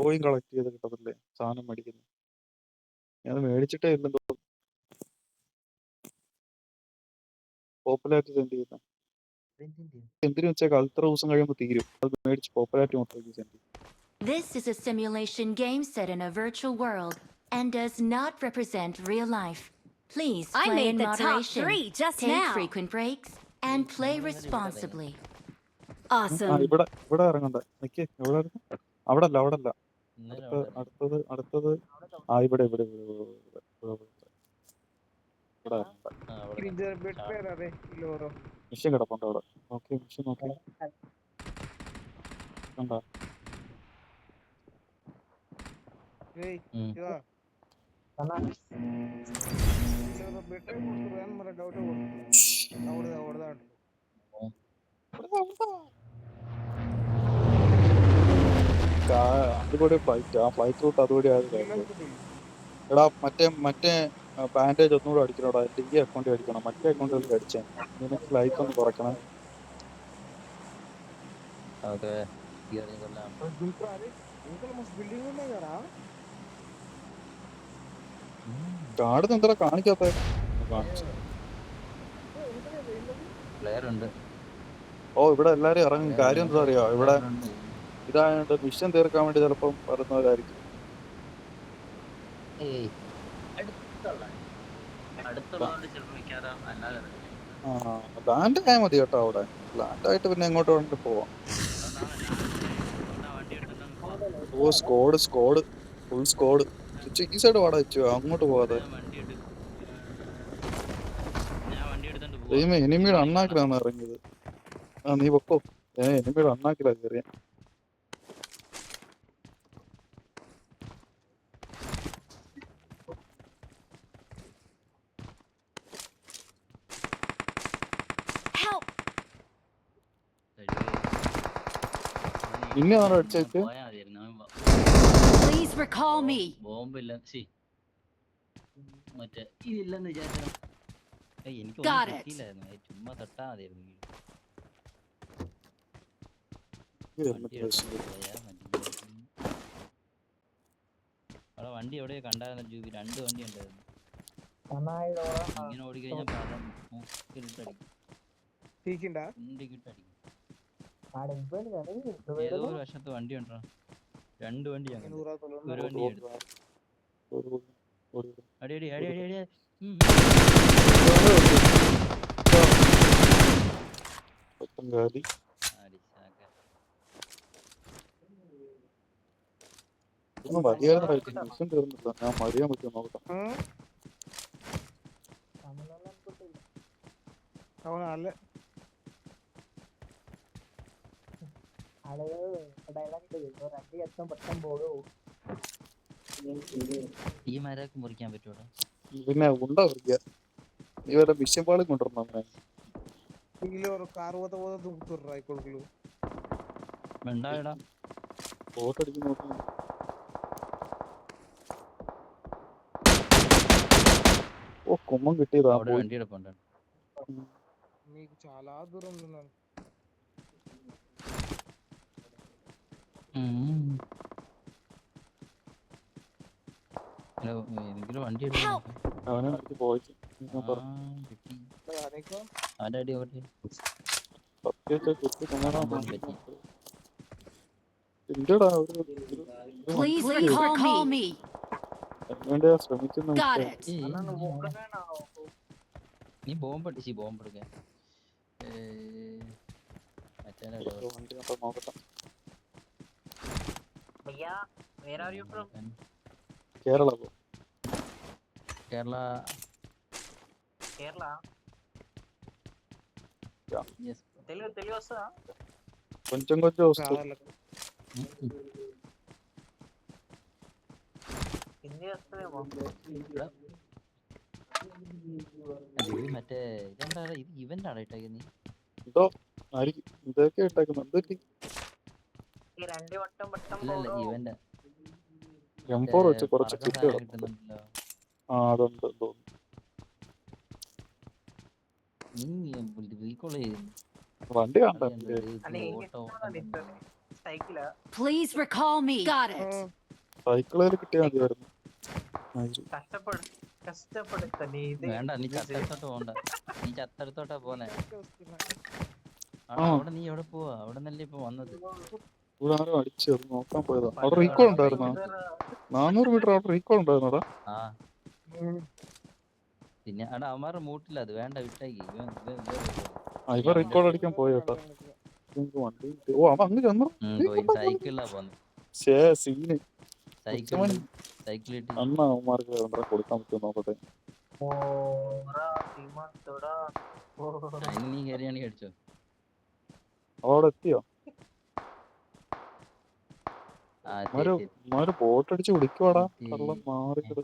Coin collect ചെയ്ത് കിട്ടത്തില്ലേ സാധനം മേടിക്കുന്നത്. ഞാൻ മേടിച്ചിട്ടേ ഇല്ലെന്തോ. പോപ്പുലാരിറ്റി സെൻഡ് ചെയ്യുന്ന എന്തിനു വെച്ചേക്കാം, ഇത്ര ദിവസം കഴിയുമ്പോൾ തീരും. അത് മേടിച്ച് പോപ്പുലാരിറ്റി മൊത്തം സെൻഡ് ചെയ്യും. This is a simulation game set in a virtual world and does not represent real life. Please I play made in the top moderation, 3 just take now. frequent breaks, and play responsibly. Awesome. ഇവിടെ ഇറങ്ങണ്ട. നിക്ക്, എവിടെ ഇറങ്ങും? അവിടെ അല്ല. അടുത്തത് ഇവിടെ mission കിടപ്പുണ്ട് അവിടെ. Mission നോക്കി കണ്ടോ? അതുകൂടി ഫ്ലൈറ്റ്, ആ ഫ്ലൈറ്റ് റൂട്ട് അതുകൂടി ആയത്. എടാ മറ്റേ ബാൻഡേജ് ഒന്നുകൂടെ അടിക്കണോടാ. എന്റെ ഈ അക്കൗണ്ടിൽ അടിക്കണം, മറ്റേ അക്കൗണ്ടിൽ അടിച്ചേ. നിനക്ക് ലൈഫ് ഒന്ന് കുറയ്ക്കണം. കാർഡ് എന്താ കാണിക്കാത്ത? ഇവിടെ എല്ലാരും ഇറങ്ങും. കാര്യം എന്താ അറിയോ, ഇവിടെ ഇതായത് മിഷൻ തീർക്കാൻ വേണ്ടി ചിലപ്പം വരുന്നവരായിരിക്കും. ലാൻഡ് ആയാൽ മതി കേട്ടോ. അവിടെ ലാൻഡായിട്ട് പിന്നെ എങ്ങോട്ട് വേണമെങ്കിലും പോവാം. Squad full squad. ഈ സൈഡ് വാടാ വെച്ചു, അങ്ങോട്ട് പോവാതെ. എനിമിയുടെ അണ്ണാക്കിലാണ് ഇറങ്ങിയത്. നീ പൊക്കോ. എനിമിയുടെ അണ്ണാക്കിലാ കയറിയ. ഇനി ആണോ അടിച്ചേക്ക്? Please recall me. Got it. വണ്ടി എവിടെയോ കണ്ടായിരുന്നു ജൂബി. 2 വണ്ടി ഉണ്ടായിരുന്നു. ഇങ്ങനെ ഓടിക്കഴിഞ്ഞാൽ ഏതോ ഒരു വശത്ത് വണ്ടി ഉണ്ടോ? 2 വണ്ടി. ഒരു വണ്ടി എടുത്തു. അടി മിഷൻ തീർന്നില്ല. ഞാൻ മറിയാൻ പറ്റുമോ നോക്കാം. ഈ മരമൊക്കെ മുറിക്കാൻ പറ്റൂടാ. പിന്നെ ഉണ്ടോ നീ വല്ല മിഷൻ പാളും കൊണ്ടുവരണോ? വേണ്ടാ ബോട്ടടിച്ച് നോക്കി. കുമ്മം കിട്ടിയതാ. വണ്ടി എടുപ്പുണ്ട്. చాలా దూరం ఉన్నాను. വണ്ടി അവനെ പോയി Please recall me. ശ്രമിക്കുന്നു. നീ ബോംബടിച്ച് ബോംബെടുക്കാൻ കേരള కొంచెం వస్తుంది. മറ്റേ ഇതെന്താ ഇത് ഇവന്റ് ആണ് ഇട്ടേക്ക്? നീ എന്തോ ഇതൊക്കെ ഇട്ടേക്കുന്നു. ഇവന്റ് M4 വെച്ച് കുറച്ച് കിറ്റ് കിട്ടുന്നുണ്ടല്ലോ. അതുണ്ട് തോന്നുന്നു. വണ്ടി കാണണ്ട. Please recall me. Got it. സൈക്കിളിൽ കിട്ടിയാൽ മതിയായിരുന്നു. വേണ്ട, നീ ചത്തടുത്തോട്ട് പോണ്ട. നീ ചത്തടുത്തോട്ടാ പോന്നെ. ആ. അവിടെ നീ എവിടെ പോവാ? അവിടെ നല്ലേ ഇപ്പൊ വന്നത്. ഇവിടെ ആരും അടിച്ചു അത് നോക്കാൻ പോയതാ. അവിടെ റീകോൾ ഉണ്ടായിരുന്നോ? 400 മീറ്റർ അവിടെ റീകോൾ ഉണ്ടായിരുന്നോടാ? ആ പിന്നെ അവിടെ അവന്മാരുടെ മൂട്ടില്ല. അത് വേണ്ട, വിട്ടേക്ക്. ഇവ റീകോൾ അടിക്കാൻ പോയോട്ടാ. വണ്ടി കിട്ടി. ഓ അവൻ അങ്ങ് ചെന്നു. സൈക്കിളിലാ പോന്നെ. സീന് സൈക്കിളിട്ട് അന്ന് അവന്മാർക്ക് കൊടുക്കാൻ പറ്റുമോ നോക്കട്ടെ. അതിന് നീ കയറിയാണെങ്കിൽ അടിച്ചോ. അവിടെ എത്തിയോ? ആ ബോട്ട് അടിച്ച് വിളിക്കുവാടാ. കള്ളം മാറിക്കിട്.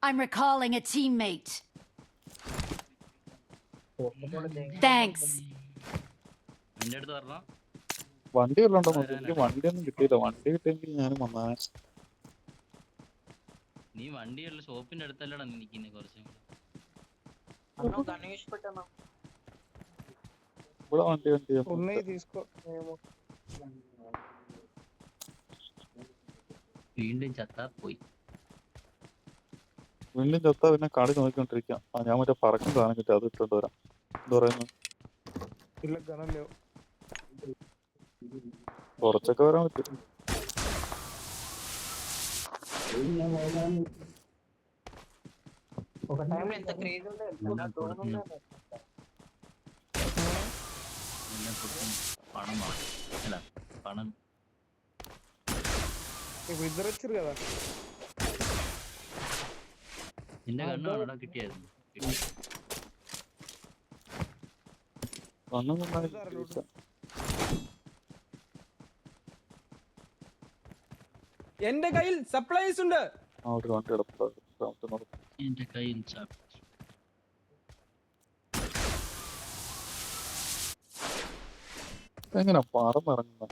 I'm recalling a teammate. Thanks. നിന്റെ അടുത്ത് പറഞ്ഞോ. വണ്ടി വല്ലതും ഉണ്ടോ നോക്കി. എനിക്ക് വണ്ടിയൊന്നും കിട്ടിയില്ല. വണ്ടി കിട്ടിയെങ്കിൽ ഞാനും വന്നാ. നീ വണ്ടിയുള്ള ഷോപ്പിന്റെ അടുത്തല്ലടാ നീ നിൽക്കുന്നേ. കുറച്ചും കൂടെ ഇവിടെ വണ്ടി വീണ്ടും ചത്താ പോയി. വീണ്ടും ചത്താ പിന്നെ കളി നോക്കിക്കൊണ്ടിരിക്കാം. ഞാൻ മറ്റേ പറക്കും സാധനം കിട്ടി, അത് ഇട്ടോണ്ട് വരാം. എന്താ പറയുന്നു? കുറച്ചൊക്കെ വരാൻ പറ്റും. పణం നിന്റെ കണ്ണു അവിടെ കിട്ടിയായിരുന്നു. എന്റെ കയ്യിൽ സപ്ലൈസ് ഉണ്ട്. എന്റെ കയ്യിൽ എങ്ങനെ പറന്നിറങ്ങുന്ന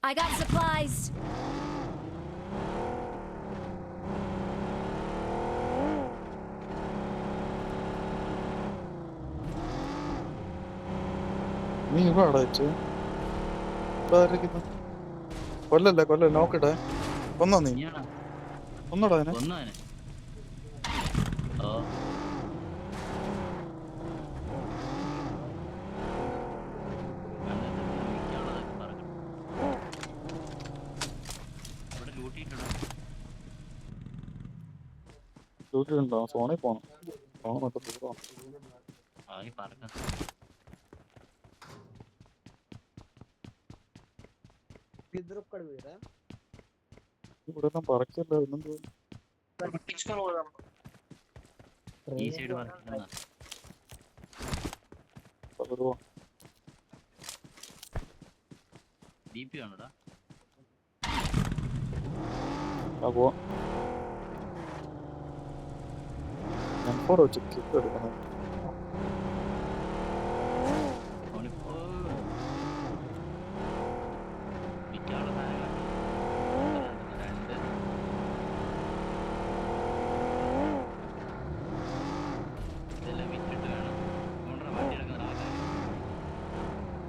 I got supplies. നീ ഇവിടെ അടച്ചു കൊല്ലല്ലേ നോക്കട്ടെ. കൊന്നോ നീ? ഒന്നോടാ അതിനെ. ണ്ടോ ഫോണിൽ പോണം. ഫോൺ മൊത്തം പോവാം. ഇവിടെ പറക്കല്ലോ. ഈ സൈഡ് DP ആണോടാ? എടുക്കണം.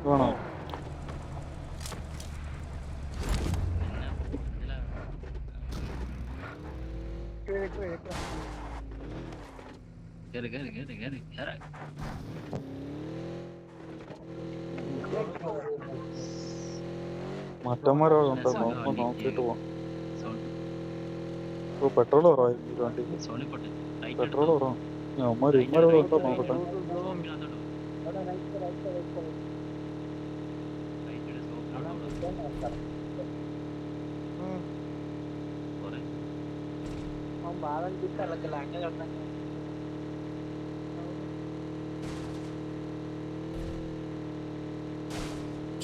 വേണോ? മറ്റന്മാരോടുണ്ടോ? നോക്കിട്ട് പോവാം. പെട്രോൾ കുറവായി വണ്ടിക്ക്. പെട്രോൾ കുറവാണ്. അവന്മാര് ഇമാരോട് ഉണ്ടോ നോക്കട്ടെ.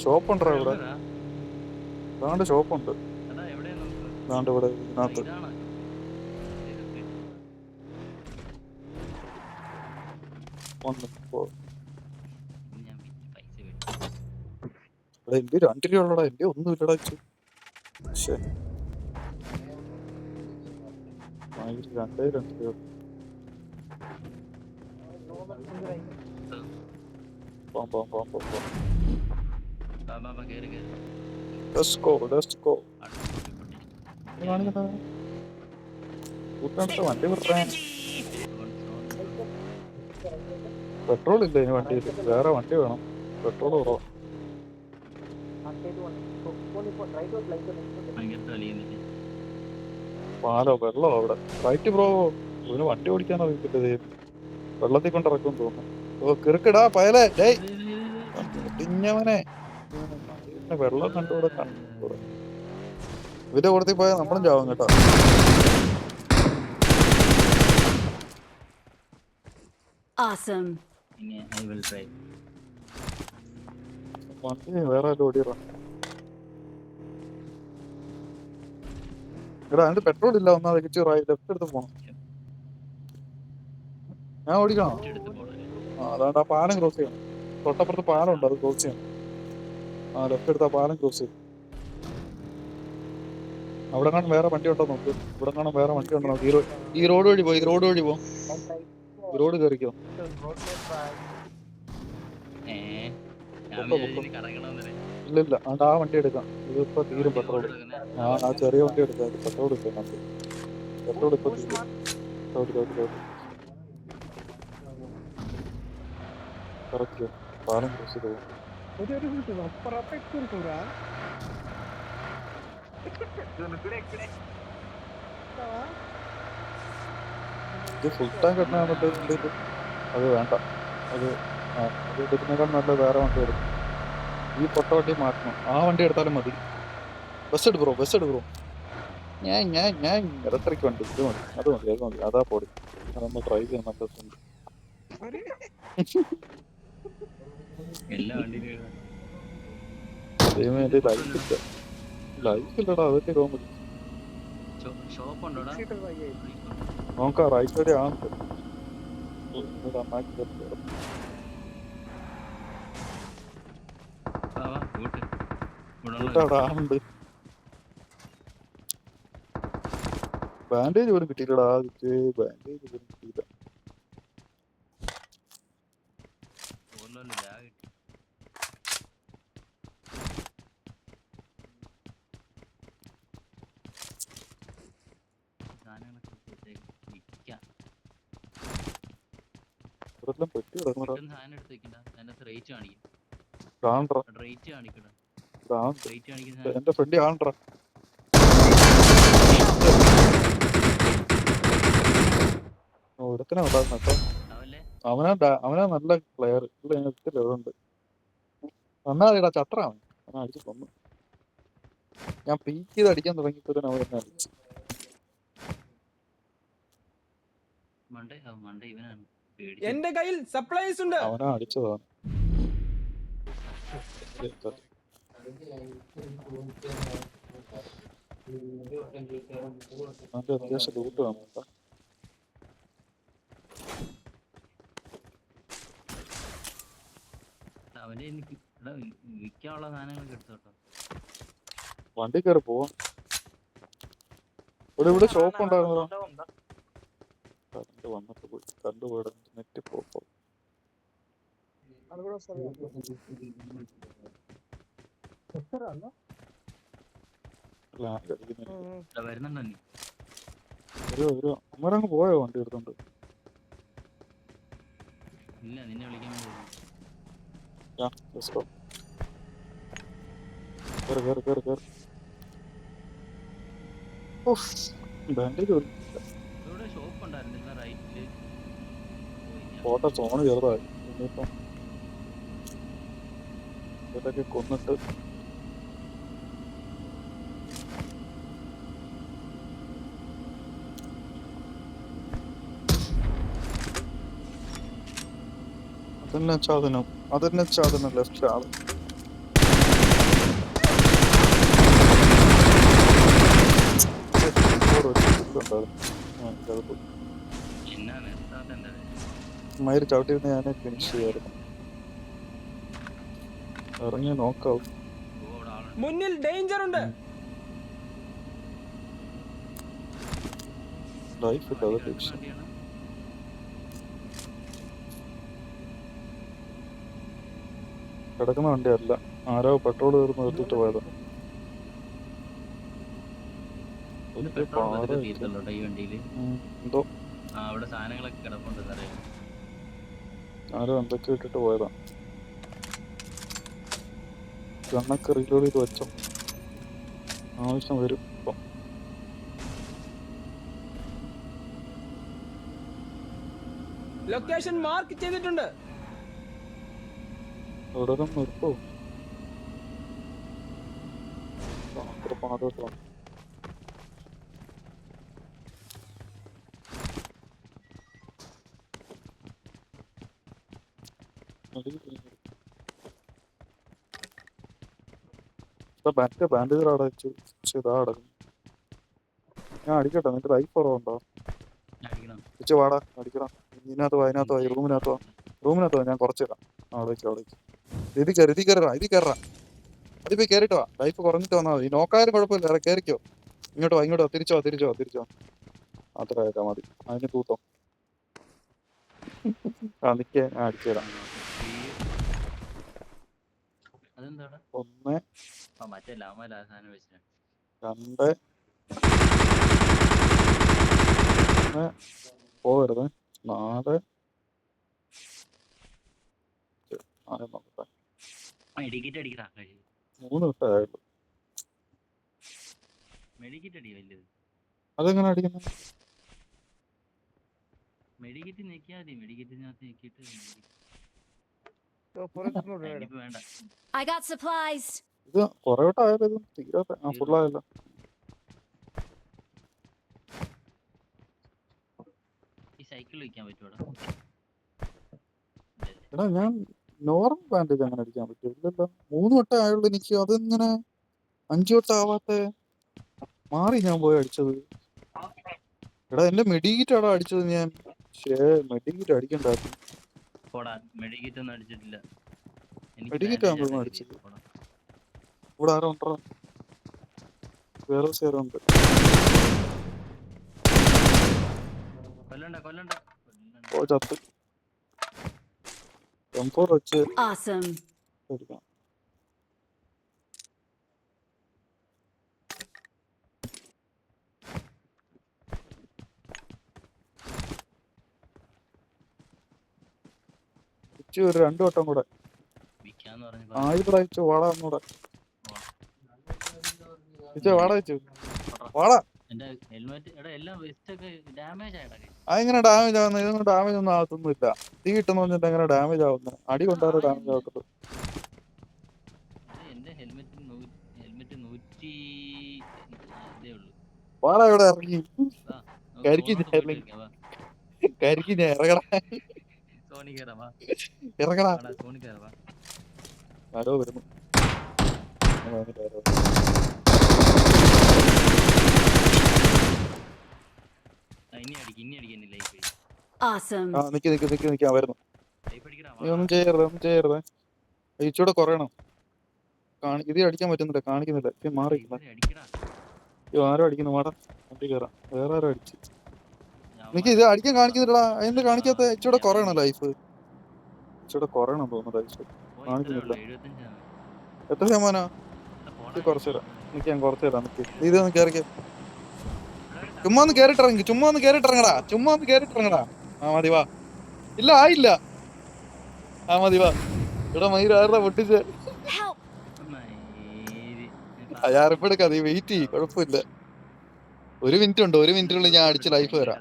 ഷോപ്പുണ്ടോ ഇവിടെ? ഇതാണ്ട് ഷോപ്പുണ്ട്. ഇതാണ്ട് ഇവിടെ ഇതിനകത്ത്. എന്റെ 2 രൂപയുള്ളടാ, എന്റെ ഒന്നും ഇല്ലടാ. പക്ഷേ 2 രൂപ. പോ. കേറി കേറി Let's go. കൂട്ടാണ്ട് വണ്ടി വിട്ടാൻ പെട്രോൾ ഇല്ല ഇനി വണ്ടിയിൽ. വേറെ വണ്ടി വേണം. പെട്രോൾ കുറവാ. പാലോ വെള്ളോ അവിടെ റൈറ്റ് ബ്രോ. ഇവന് വണ്ടി ഓടിക്കാൻ അറിയത്തില്ല. വെള്ളത്തിൽ കൊണ്ടിറക്കും തോന്നുന്നു. ഓ കിറുക്കിടാ പയലേ. ഡേയ് ഇടിഞ്ഞവനെ. വെള്ളം കണ്ടുകൂടെ കണ്ടുകൂടെ. ഇവന്റെ കൂടത്തിൽ പോയാൽ നമ്മളും ചാവും കേട്ടോ. Awesome. I will try. വണ്ടി വേറെ ഓടിയറാ. എടാ അതിന്റെ പെട്രോൾ ഇല്ല. ഒന്നാ ലെഫ്റ്റ് എടുത്ത് പോണം. ഞാൻ ഓടിക്കണോ? അതാണ്ട് ആ പാലം ക്രോസ് ചെയ്യണം. തൊട്ടപ്പുറത്ത് പാലം ഉണ്ട്, അത് ക്രോസ് ചെയ്യണം. ലെഫ്റ്റ് എടുത്ത് ആ പാലം ക്രോസ് ചെയ്യും. അവിടെ കാണാൻ വേറെ വണ്ടി ഉണ്ടോ നോക്ക്. ഇവിടെ കാണാൻ വേറെ വണ്ടി ഉണ്ടോ നോക്ക്. ഈ റോഡ് വഴി പോ. റോഡ് കയറിക്കോ. ഇല്ല അതുകൊണ്ട് ആ വണ്ടി എടുക്കാം. ഇതിപ്പോ തീരും പെട്രോൾ. ആ ചെറിയ വണ്ടി എടുക്കാം. പെട്രോൾ ഇല്ല. പെട്രോൾ ഇപ്പൊ തീരും. കറക്റ്റ് പാലം ക്രോസ് ചെയ്ത് പോകും. ഇത് ഫുൾ ടാങ്ക് എണ്ണയാണല്ലോ ഇതിൻ്റെ ഇത്. അത് വേണ്ട. അത് എടുക്കുന്നതിനേക്കാൾ നല്ല വേറെ വണ്ടി എടുക്കും. ഈ പൊട്ട വണ്ടി മാറ്റണം. ആ വണ്ടി എടുത്താലും മതി. ബസ് എടു ബ്രോ. ഞാൻ ഇലക്ട്രിക് വണ്ടി ഇത് മതി. അത് മതി. അതാ പൊടി. അതൊന്ന് ട്രൈ ചെയ്യാൻ നല്ലതുണ്ട്. ലൈഫില്ലടാ. അതൊക്കെ കോമഡി. നോക്കാം റൈറ്റ് വഴി ആണ്. ഉണ്ട്. ബാൻഡേജ് പോലും കിട്ടിയില്ലടാ. ബാൻഡേജ് പോലും കിട്ടിയില്ല. ഇവിടെല്ലാം പെട്ടി കിടക്കുന്നടാ. എന്റെ ഫ്രണ്ട് കാണണ്ടാ. ഒരുത്തനെ ഉണ്ടായിരുന്നു കേട്ടോ. അവനാ നല്ല പ്ലെയർ. ലെവലുണ്ട്. നന്നായിടാ ചത്രാണ്. അവൻ അടിച്ച് കൊന്നു. ഞാൻ പീക്ക് ചെയ്ത് അടിക്കാൻ തുടങ്ങിയപ്പോ അവൻ എന്നെ അടിച്ചു. എന്റെ കയ്യിൽ സപ്ലൈസ് ഉണ്ട്. അവനാ അടിച്ചതാണ്. അവന്റെ അത്യാവശ്യം ലൂട്ട് വേണം കേട്ടോ. വിൽക്കാനുള്ള സാധനങ്ങളൊക്കെ എടുത്തോട്ടോ. വണ്ടി കയറി പോവാം. ഇവിടെ ഷോപ്പ് ഉണ്ടായിരുന്നോ? കറണ്ട് വന്നിട്ട് പോയി. കറണ്ട് പോയി നെറ്റ് പോപ്പോ. അമ്മരങ്ങ് പോയോ വണ്ടി എടുത്തോണ്ട്? ഇല്ല, നിന്നെ വിളിക്കാൻ വേണ്ടി. ഫോട്ടോ സോണ് ചെറുതായി. ഇനിയിപ്പം ഇതൊക്കെ കൊന്നിട്ട് അതെന്നെ ചാതനം ലെഫ്റ്റ് ആള്. മയില് ചവിട്ടിരുന്ന് ഞാനെ ഫിനിഷ് ചെയ്യായിരുന്നു. ഇറങ്ങി നോക്കാവും. മുന്നിൽ ഡേഞ്ചർ ഉണ്ട്. ലൈഫ് ഇല്ല അത് ടെൻഷൻ. വണ്ടിയാണ്. കിടക്കുന്ന വണ്ടിയല്ല, ആരോ പെട്രോൾ തീർന്ന് നിർത്തിട്ട് പോയത്. ഇത് പെട്രോൾ പതുക്കെ തീർത്തല്ലോ ട്ടോ ഈ വണ്ടിയില്. എന്തോ അവിടെ സാധനങ്ങളൊക്കെ കിടപ്പുണ്ട് സാറേ. ആരോ എന്തൊക്കെ ഇട്ടിട്ട് പോയതാ. ഗണ്ണൊക്കെ റീലോഡ് ചെയ്ത് വെച്ചോ, ആവശ്യം വരും. ഇപ്പം ലൊക്കേഷൻ മാർക്ക് ചെയ്തിട്ടുണ്ട്. തുടരം നിർത്തോ. അതോട്ടോ ബാൻഡേജ് അവിടെ വെച്ചു. ഇതാ അടക്കും. ഞാൻ അടിക്കട്ടെ, നിനക്ക് ലൈഫ് കുറവുണ്ടോ? അടിക്കണം. വെച്ച് വാടാ, അടിക്കണം. ഇതിനകത്ത് വാ, അതിനകത്ത് വാ, റൂമിനകത്ത് വാ. ഞാൻ കുറച്ച് തരാം. അവിടേക്ക് ഇത് കയറാ. അതിപ്പോ കയറിട്ട് വാ, ലൈഫ് കുറഞ്ഞിട്ട് വന്നാൽ മതി. നോക്കാനും കുഴപ്പമില്ല, കയറിക്കോ. ഇങ്ങോട്ട് വാ, തിരിച്ചോ. അത്ര കേൾക്കാൻ മതി. അതിന് തൂത്തോ. നിക്ക്, ഞാൻ അടിച്ചു തരാം. അതെന്താടാ? 1 മറ്റേ ലാമല സാധനം വെച്ചിട്ട് 2 പോകരുത്. 4 നോക്കട്ടെ. മെഡിക്കിറ്റ് അടിക്കടാ. 3 കിട്ടായുള്ളൂ. മെഡിക്കിറ്റ് അടി വലുത്. അതെങ്ങനെ അടിക്കുന്നത്? മെഡിക്കിറ്റ് നീക്കിയാ മതി. മെഡിക്കിറ്റിനകത്ത് നീക്കിയിട്ട് വേണ്ട. I got supplies. ഇത് കുറെ വട്ടം ആയാലും ഇത് തീരാത്ത. ഫുള്ളായല്ലോ. ഈ സൈക്കിൾ വയ്ക്കാൻ പറ്റൂടാ? എടാ ഞാൻ നോർമൽ ബാൻഡേജ് അങ്ങനെ അടിക്കാൻ പറ്റും? ഇല്ലല്ലോ, 3 വട്ടം ആയുള്ളൂ എനിക്ക്. അതെങ്ങനെ 5 വട്ടം ആവാത്തെ? മാറി ഞാൻ പോയി അടിച്ചത്. എടാ എന്റെ മെഡിക്കിറ്റ് ആടാ അടിച്ചത് ഞാൻ. മെഡിക്കിറ്റ് അടിക്കണ്ടായിരുന്നു. മെഡിക്കിറ്റ് ഒന്നും അടിച്ചിട്ടില്ല. മെഡിക്കിറ്റ് ആകുമ്പോഴൊന്നും അടിച്ചില്ല. ഇവിടെ ആരോ ഉണ്ടോ? വേറെ ഉണ്ട്. കൊല്ലണ്ട. ഓ ചത്ത്. M4 വെച്ച് Awesome. എടുക്കാം. ഒരു 2 വട്ടം കൂടെ ആയിരം അയച്ചു. വാടാ ഒന്നൂടെ വാടാ വെച്ചു. വാടാ. അതെങ്ങനെ ഡാമേജ് ആവുന്നത്? ഇതൊന്നും ഡാമേജ് ഒന്നും ആകത്തൊന്നുമില്ല. തീ കിട്ടുന്ന പറഞ്ഞിട്ട് എങ്ങനെ ഡാമേജ് ആവുന്നത്? അടി കൊണ്ടാലും ഡാമേജ് ആവത്തുള്ളൂ. വാടാ ഇവിടെ ഇറങ്ങി. കരിക്ക് ഞാൻ ഇറങ്ങടാ. ആരോ വരുന്നു. Awesome. നിക്ക് വരുന്നു. നീ ഒന്നും ചെയ്യരുത്. ഇച്ചൂടെ കുറയണം. ഇത് അടിക്കാൻ പറ്റുന്നില്ല, കാണിക്കുന്നില്ല. മാറിയില്ല. ആരോ അടിക്കുന്നു. വാടാ വണ്ടി കയറാം. വേറെ ആരോ അടിച്ചു. എനിക്ക് ഇത് അടിക്കാൻ കാണിക്കുന്നില്ലടാ. എന്ത് കാണിക്കാത്ത? ഇച്ചൂടെ കുറയണം ലൈഫ്. ഇച്ചൂടെ കുറയണം തോന്നുന്നു ലൈഫ്. കാണിക്കുന്നില്ല. എത്ര ശതമാനാ? കുറച്ചു തരാം. ഞാൻ കുറച്ചു തരാം. ഇതൊന്ന് കയറിക്കോ. ചുമ്മാ ഒന്ന് കേറിട്ടിറങ്ങടാ. മതി വാ. ഇല്ല ആയില്ല. മതി വാ. ഇവിടെ മയിര് ആരുടെ പൊട്ടിച്ച് അയാറിപ്പെടുക്ക. നീ വെയിറ്റ് ചെയ്യ്, കുഴപ്പമില്ല. 1 മിനിറ്റ് ഉണ്ട്. 1 മിനിറ്റിനുള്ളിൽ ഞാൻ അടിച്ച് ലൈഫ് തരാം.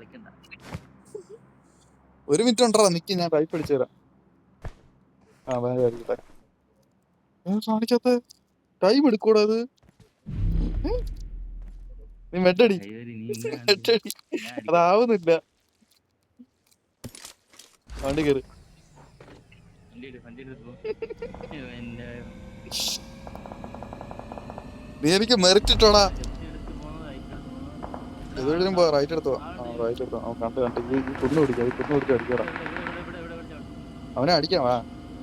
1 മിനിറ്റ് ഉണ്ടോ? നിക്ക്, ഞാൻ ലൈഫ് അടിച്ചു തരാം. കാണിക്കാത്ത ടൈം എടുക്കൂടാ അത്. നീ മെഡടി. അതാവുന്നില്ല. വണ്ടി കയറി. നീ എനിക്ക് മെറിറ്റ് ഇട്ടോടാ. ഏതെങ്കിലും പോ. റൈറ്റ് എടുത്തോ. കണ്ട് കുന്നു പിടിക്കാം. അടിക്കടാ. അവനെ അടിക്കാം. വാ,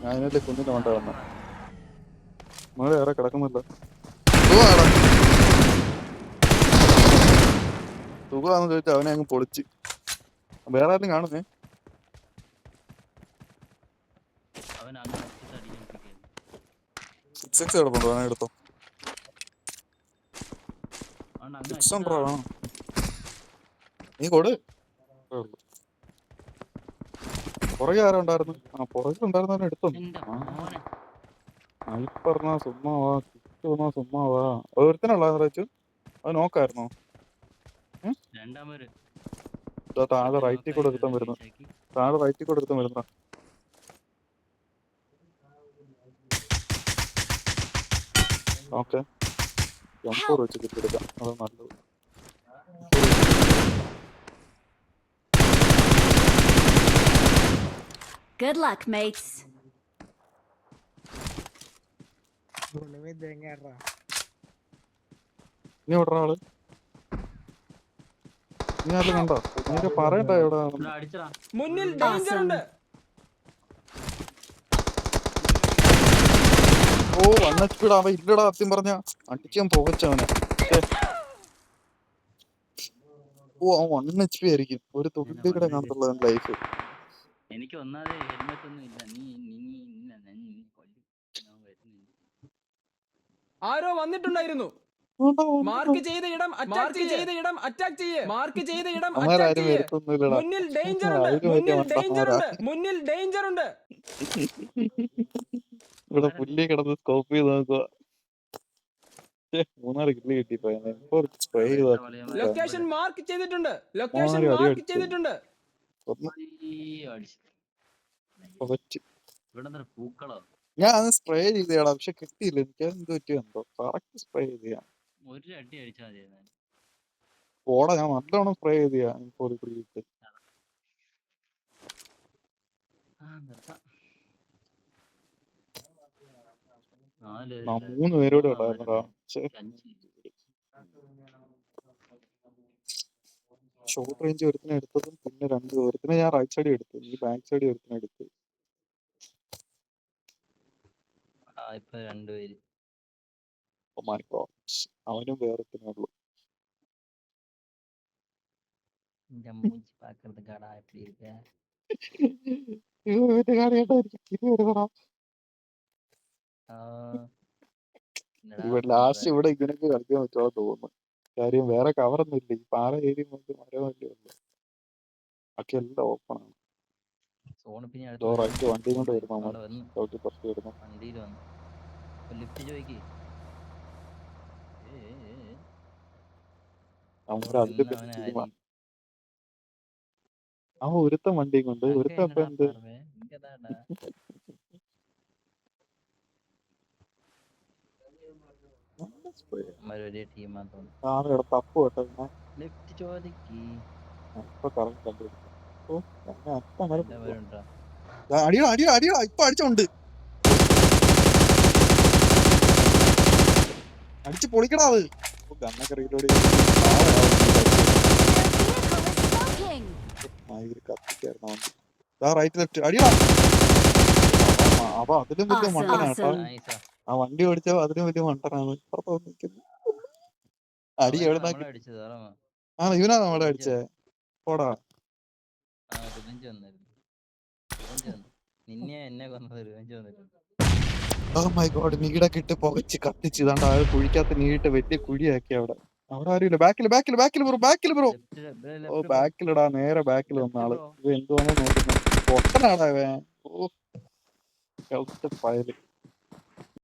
ഞാൻ അതിനല്ലേ കുന്നിന്റെ മണ്ട വന്ന. മഴ വേറെ കിടക്കുന്നില്ല. സുഖമാണെന്ന് ചോദിച്ചാൽ അവനെ അങ്ങ് പൊളിച്ച്. വേറെ ആരും കാണുന്നേ? അവൻ അങ്ങ് അടിച്ചിട്ട് അടിക്കാൻ 6 കിടപ്പുണ്ടോ? അവനെ എടുത്തോ. അവൻ അങ്ങ് 600 വേണം. നീ കൊടു. പുറകെ ആരോ ഉണ്ടായിരുന്നു. പുറകിലുണ്ടായിരുന്നവനെ എടുത്തോ. എന്റെ മോനെ പറഞ്ഞാ സുമ്മാവാ, കിട്ടുന്ന സുമ്മാവാ. ഒരുത്തനുള്ള വെച്ചു അത് നോക്കായിരുന്നോ? രണ്ടാമത് താഴെ റൈറ്റിൽ കൂടെ ഒരുത്തം വരുന്നു. താഴെ റൈറ്റിൽ കൂടെ ഒരുത്തം വരുന്ന. ഓക്കെ, M4 വെച്ച് കിട്ടിയെടുക്കാം. അത് നല്ലത്. Good luck, mates. നീ എവിടെ ആള്? നീ ആരും കണ്ടോ? നീയൊക്കെ പറയണ്ട എവിടെ. അടിച്ചടാ. മുന്നിൽ ഡേഞ്ചർ ഉണ്ട്. ഓ 1 HP അവൻ ഇല്ലടാ. സത്യം പറഞ്ഞ അടിക്കാൻ പുകച്ചവനെ. ഓ അവൻ 1 HP ആയിരിക്കും. ഒരു തുള്ളി കൂടെ കാണത്തുള്ള ലൈഫ്. എനിക്ക് ഒന്നാതെ ഹെൽമെറ്റ് ഒന്നും ഇല്ല. നീ ആരോ വന്നിട്ടുണ്ടായിരുന്നു. മാർക്ക് ചെയ്ത ഇടം അറ്റാക്ക് ചെയ്യ്. മാർക്ക് ചെയ്ത ഇടം അവന്മാരും വരുത്തൊന്നുമില്ലടാ. മുന്നിൽ ഡേഞ്ചർ ഉണ്ട്. മുന്നിൽ ഡേഞ്ചർ ഉണ്ട്. ഇവിടെ പുല്ലി കിടന്ന് സ്കോപ്പ് ചെയ്ത് നോക്കുക. 3-4 കില്ല് കിട്ടിപ്പോ. സ്പ്രേ ലൊക്കേഷൻ മാർക്ക് ചെയ്തിട്ടുണ്ട്. ഇവിടെ പൂക്കളോ? ഞാൻ അത് സ്പ്രേ ചെയ്തേടാ, പക്ഷെ കിട്ടിയില്ല. എനിക്ക് എന്ത് പറ്റിയോ കറക്റ്റ് സ്പ്രേ ചെയ്ത ഒരു അടി അടിച്ചാൽ മതി. ഓടാ, ഞാൻ നല്ലോണം സ്പ്രേ ചെയ്തിയാ. ഇട്ട് 3 പേരോടെ ഉണ്ടായിരുന്നടാ. ഷോർട്ട് റേഞ്ച് ഒരുത്തിനെ എടുത്തതും പിന്നെ 2 ഒരുത്തിനെ ഞാൻ റൈറ്റ് സൈഡിൽ എടുത്തു. ഈ ബാക്ക് സൈഡിൽ ഒരുത്തിനെ എടുത്തു. ഇപ്പൊ 2 പേര്. അവനും വേറെ ഉള്ളൂ. ലാസ്റ്റ് ഇവിടെ ഇങ്ങനെയൊക്കെ കളിക്കാൻ പറ്റുമോ തോന്നുന്നു. കാര്യം വേറെ കവറൊന്നും ഇല്ല. ഈ പാറ ഏരിയ മരമല്ലേ ഉള്ളു. ബാക്കി എല്ലാം ഓപ്പൺ ആണ്. വണ്ടി കൊണ്ട് വരുന്നു. അവൻ ഒരുത്തം വണ്ടിയും കൊണ്ട് ഒരുത്തം അപ്പൊ എന്ത് തപ്പ് കേട്ടോ. ഇപ്പൊ കറങ്ങി കണ്ടുപിടിക്കും. അടിയോ ഇപ്പൊ അടിച്ചോണ്ട് അടിച്ച് പൊളിക്കടാ അത്. ഗണ്ണൊക്കെ റീലോഡ് കത്തിക്കായിരുന്നു വണ്ടി. റൈറ്റ് ലെഫ്റ്റ് അടിയടാ. അപ്പൊ അതിലും വലിയ മണ്ടനാ കേട്ടോ. ആ വണ്ടി ഓടിച്ചോ അതിലും വലിയ മണ്ടനാണ്. അടി എവിടെ ഇവനാ നമ്മളെ അടിച്ചേ. പോടാ. നീടൊക്കെ ഇട്ട് പുകച്ച് കത്തിച്ച് ഇതാണ്ട് ആ കുഴിക്കകത്ത് നീട്ട് വലിയ കുഴിയാക്കി അവിടെ. അവിടെ ആരുമില്ല. ബാക്കിൽ ബ്രോ. ഓ ബാക്കിലിടാ. നേരെ ബാക്കിൽ വന്ന ആള്. ഇത് എന്തുവാണോ നോക്കുന്നത്. പൊട്ടനാടാ ഇവൻ. ഓ ഫയല്.